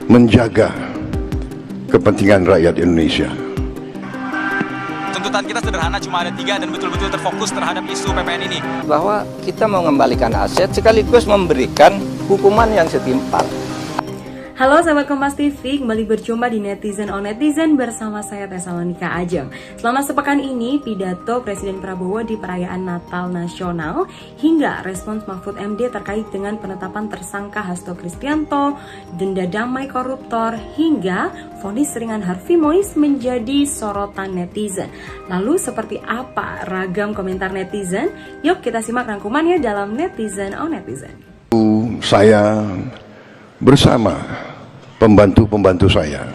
menjaga kepentingan rakyat Indonesia. Tuntutan kita sederhana, cuma ada 3 dan betul-betul terfokus terhadap isu PPN ini. Bahwa kita mau mengembalikan aset sekaligus memberikan hukuman yang setimpal. Halo sahabat Kompas TV, kembali berjumpa di Netizen on Netizen bersama saya Tessa Monika Ajeng. Selama sepekan ini, pidato Presiden Prabowo di perayaan Natal Nasional hingga respons Mahfud MD terkait dengan penetapan tersangka Hasto Kristianto, denda damai koruptor, hingga vonis ringan Harvey Mois menjadi sorotan netizen. Lalu seperti apa ragam komentar netizen? Yuk kita simak rangkumannya dalam Netizen on Netizen. Saya bersama pembantu-pembantu saya,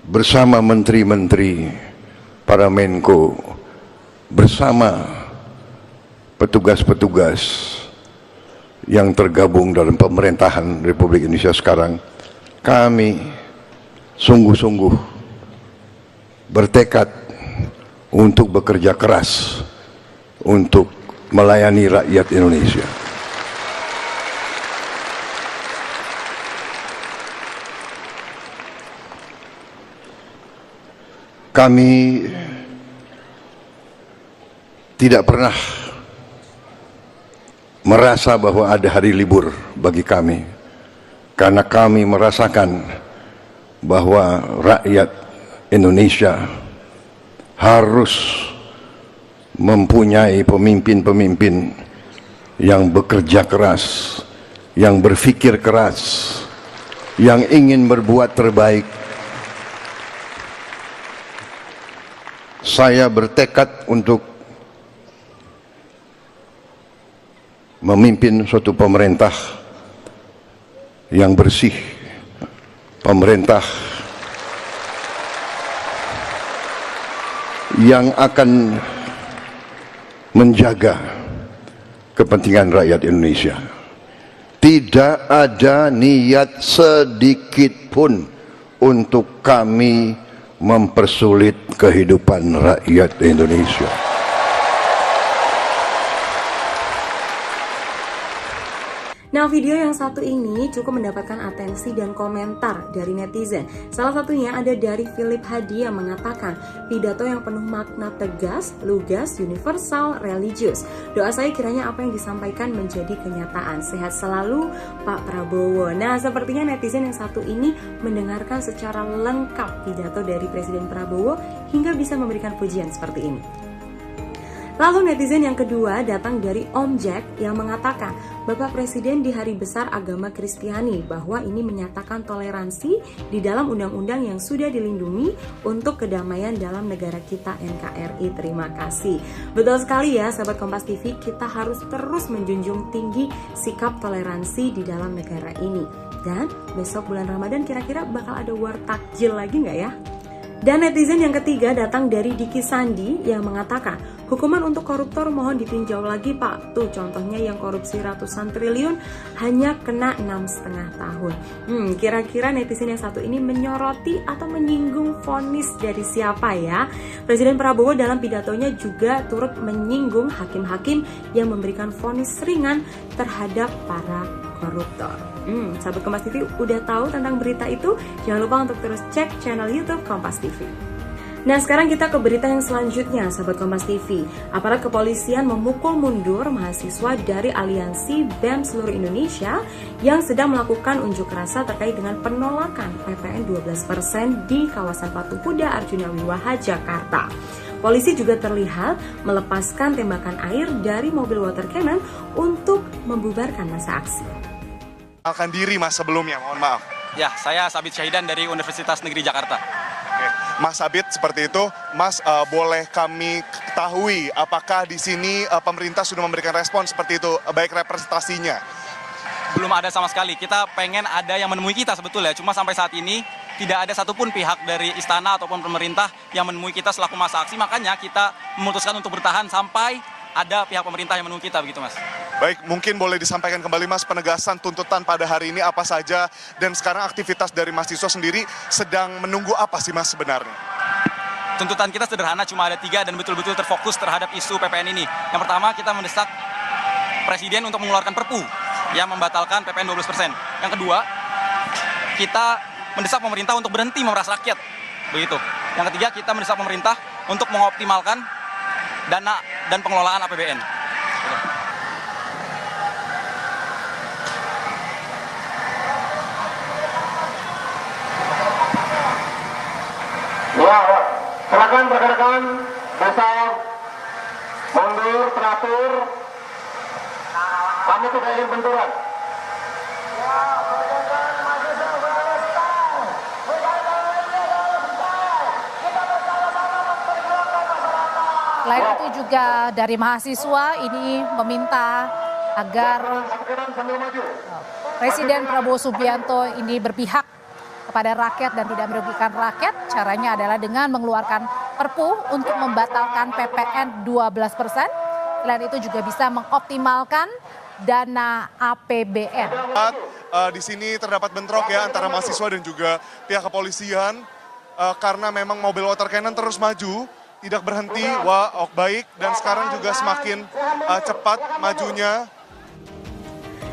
bersama menteri-menteri, para menko, bersama petugas-petugas yang tergabung dalam pemerintahan Republik Indonesia sekarang, kami sungguh-sungguh bertekad untuk bekerja keras untuk melayani rakyat Indonesia. Kami tidak pernah merasa bahwa ada hari libur bagi kami, karena kami merasakan bahwa rakyat Indonesia harus mempunyai pemimpin-pemimpin yang bekerja keras, yang berpikir keras, yang ingin berbuat terbaik. Saya bertekad untuk memimpin suatu pemerintah yang bersih, pemerintah yang akan menjaga kepentingan rakyat Indonesia. Tidak ada niat sedikit pun untuk kami mempersulit kehidupan rakyat Indonesia. Nah, video yang satu ini cukup mendapatkan atensi dan komentar dari netizen. Salah satunya ada dari Philip Hadi yang mengatakan, pidato yang penuh makna tegas, lugas, universal, religius. Doa saya kiranya apa yang disampaikan menjadi kenyataan. Sehat selalu Pak Prabowo. Nah, sepertinya netizen yang satu ini mendengarkan secara lengkap pidato dari Presiden Prabowo hingga bisa memberikan pujian seperti ini. Lalu netizen yang kedua datang dari Om Jack yang mengatakan, Bapak Presiden di Hari Besar Agama Kristiani bahwa ini menyatakan toleransi di dalam undang-undang yang sudah dilindungi untuk kedamaian dalam negara kita NKRI. Terima kasih. Betul sekali ya sahabat Kompas TV, kita harus terus menjunjung tinggi sikap toleransi di dalam negara ini. Dan besok bulan Ramadan kira-kira bakal ada war takjil lagi nggak ya? Dan netizen yang ketiga datang dari Diki Sandi yang mengatakan, hukuman untuk koruptor mohon ditinjau lagi Pak. Tuh contohnya yang korupsi ratusan triliun hanya kena 6,5 tahun. Kira-kira netizen yang satu ini menyoroti atau menyinggung vonis dari siapa ya? Presiden Prabowo dalam pidatonya juga turut menyinggung hakim-hakim yang memberikan vonis ringan terhadap para koruptor. Sahabat Kompas TV udah tahu tentang berita itu? Jangan lupa untuk terus cek channel YouTube Kompas TV. Nah, sekarang kita ke berita yang selanjutnya, sahabat Kompas TV. Aparat kepolisian memukul mundur mahasiswa dari Aliansi BEM seluruh Indonesia yang sedang melakukan unjuk rasa terkait dengan penolakan PPN 12% di kawasan Patung Kuda Arjuna Wiwaha, Jakarta. Polisi juga terlihat melepaskan tembakan air dari mobil water cannon untuk membubarkan massa aksi. Akan diri Mas sebelumnya, mohon maaf. Ya, saya Sabit Syahidan dari Universitas Negeri Jakarta. Oke. Mas Sabit, seperti itu, Mas boleh kami ketahui apakah di sini pemerintah sudah memberikan respon seperti itu, baik representasinya? Belum ada sama sekali. Kita pengen ada yang menemui kita sebetulnya. Cuma sampai saat ini tidak ada satupun pihak dari istana ataupun pemerintah yang menemui kita selaku massa aksi. Makanya kita memutuskan untuk bertahan sampai ada pihak pemerintah yang menemui kita, begitu Mas. Baik, mungkin boleh disampaikan kembali Mas penegasan tuntutan pada hari ini apa saja, dan sekarang aktivitas dari mahasiswa sendiri sedang menunggu apa sih Mas sebenarnya? Tuntutan kita sederhana, cuma ada 3 dan betul-betul terfokus terhadap isu PPN ini. Yang pertama, kita mendesak Presiden untuk mengeluarkan Perpu yang membatalkan PPN 12%. Yang kedua, kita mendesak pemerintah untuk berhenti memeras rakyat. Begitu. Yang ketiga, kita mendesak pemerintah untuk mengoptimalkan dana dan pengelolaan APBN. Ya, silakan rekan-rekan bisa mundur teratur. Kami tidak ingin benturan. Selain itu juga dari mahasiswa ini meminta agar Presiden Prabowo Subianto ini berpihak kepada rakyat dan tidak merugikan rakyat. Caranya adalah dengan mengeluarkan Perpu untuk membatalkan PPN 12%. Selain itu juga bisa mengoptimalkan dana APBN. Di sini terdapat bentrok ya antara mahasiswa dan juga pihak kepolisian karena memang mobil water cannon terus maju, tidak berhenti. Baik, dan sekarang juga semakin cepat majunya.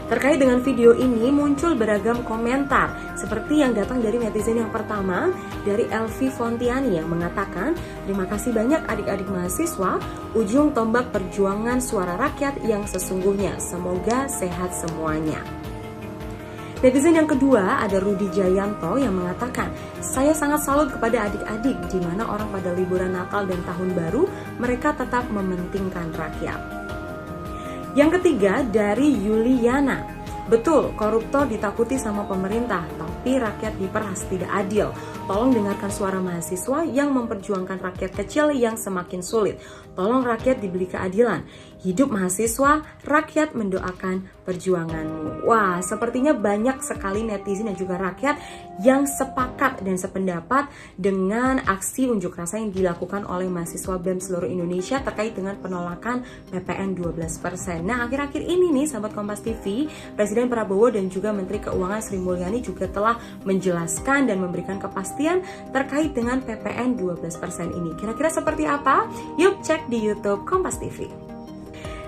Terkait dengan video ini muncul beragam komentar seperti yang datang dari netizen yang pertama dari Elvi Fontiani yang mengatakan, terima kasih banyak adik-adik mahasiswa, ujung tombak perjuangan suara rakyat yang sesungguhnya, semoga sehat semuanya. Netizen yang kedua ada Rudi Jayanto yang mengatakan, saya sangat salut kepada adik-adik di mana orang pada liburan Natal dan Tahun Baru mereka tetap mementingkan rakyat. Yang ketiga dari Yuliana, betul koruptor ditakuti sama pemerintah, tapi rakyat diperas tidak adil. Tolong dengarkan suara mahasiswa yang memperjuangkan rakyat kecil yang semakin sulit. Tolong rakyat diberi keadilan. Hidup mahasiswa, rakyat mendoakan perjuanganmu. Wah, sepertinya banyak sekali netizen dan juga rakyat yang sepakat dan sependapat dengan aksi unjuk rasa yang dilakukan oleh mahasiswa BEM seluruh Indonesia terkait dengan penolakan PPN 12%. Nah, akhir-akhir ini nih, sahabat Kompas TV, Presiden Prabowo dan juga Menteri Keuangan Sri Mulyani juga telah menjelaskan dan memberikan kepastian terkait dengan PPN 12% ini. Kira-kira seperti apa? Yuk cek di YouTube Kompas TV.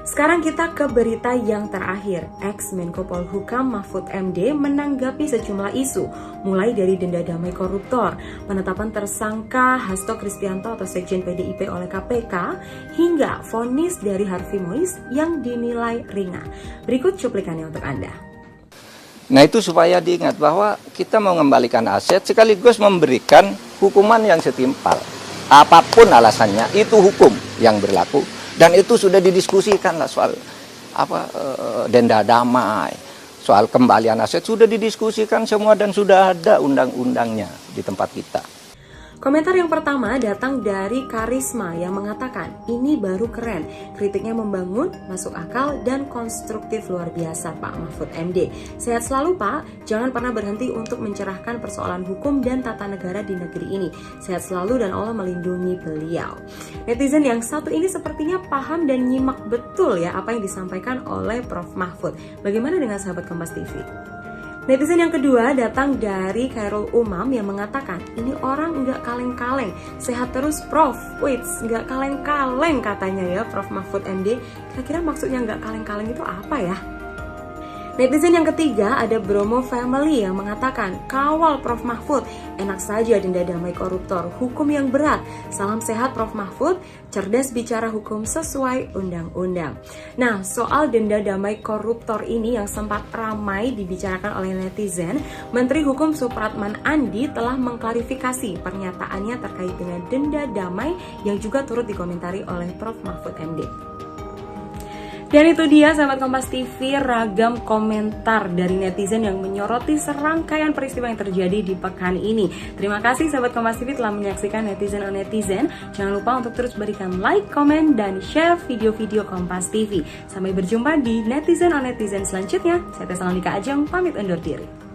Sekarang kita ke berita yang terakhir. Ex-Menko Polhukam Mahfud MD menanggapi sejumlah isu, mulai dari denda damai koruptor, penetapan tersangka Hasto Kristianto atau Sekjen PDIP oleh KPK, hingga vonis dari Harvey Mois yang dinilai ringan. Berikut cuplikannya untuk Anda. Nah, itu supaya diingat bahwa kita mau mengembalikan aset sekaligus memberikan hukuman yang setimpal. Apapun alasannya, itu hukum yang berlaku. Dan itu sudah didiskusikan lah soal denda damai, soal kembalian aset sudah didiskusikan semua dan sudah ada undang-undangnya di tempat kita. Komentar yang pertama datang dari Karisma yang mengatakan, ini baru keren, kritiknya membangun, masuk akal, dan konstruktif luar biasa Pak Mahfud MD. Sehat selalu Pak, jangan pernah berhenti untuk mencerahkan persoalan hukum dan tata negara di negeri ini. Sehat selalu dan Allah melindungi beliau. Netizen yang satu ini sepertinya paham dan nyimak betul ya apa yang disampaikan oleh Prof. Mahfud. Bagaimana dengan sahabat Kompas TV? Netizen yang kedua datang dari Khairul Umam yang mengatakan, ini orang nggak kaleng-kaleng, sehat terus Prof. Wait, nggak kaleng-kaleng katanya ya Prof. Mahfud MD. Kira-kira maksudnya nggak kaleng-kaleng itu apa ya? Netizen yang ketiga ada Bromo Family yang mengatakan, kawal Prof. Mahfud, enak saja denda damai koruptor, hukum yang berat. Salam sehat Prof. Mahfud, cerdas bicara hukum sesuai undang-undang. Nah, soal denda damai koruptor ini yang sempat ramai dibicarakan oleh netizen, Menteri Hukum Supratman Andi telah mengklarifikasi pernyataannya terkait dengan denda damai yang juga turut dikomentari oleh Prof. Mahfud MD. Dan itu dia sahabat Kompas TV, ragam komentar dari netizen yang menyoroti serangkaian peristiwa yang terjadi di pekan ini. Terima kasih sahabat Kompas TV telah menyaksikan Netizen on Netizen. Jangan lupa untuk terus berikan like, komen, dan share video-video Kompas TV. Sampai berjumpa di Netizen on Netizen selanjutnya. Saya Tessa Monika Ajeng, pamit undur diri.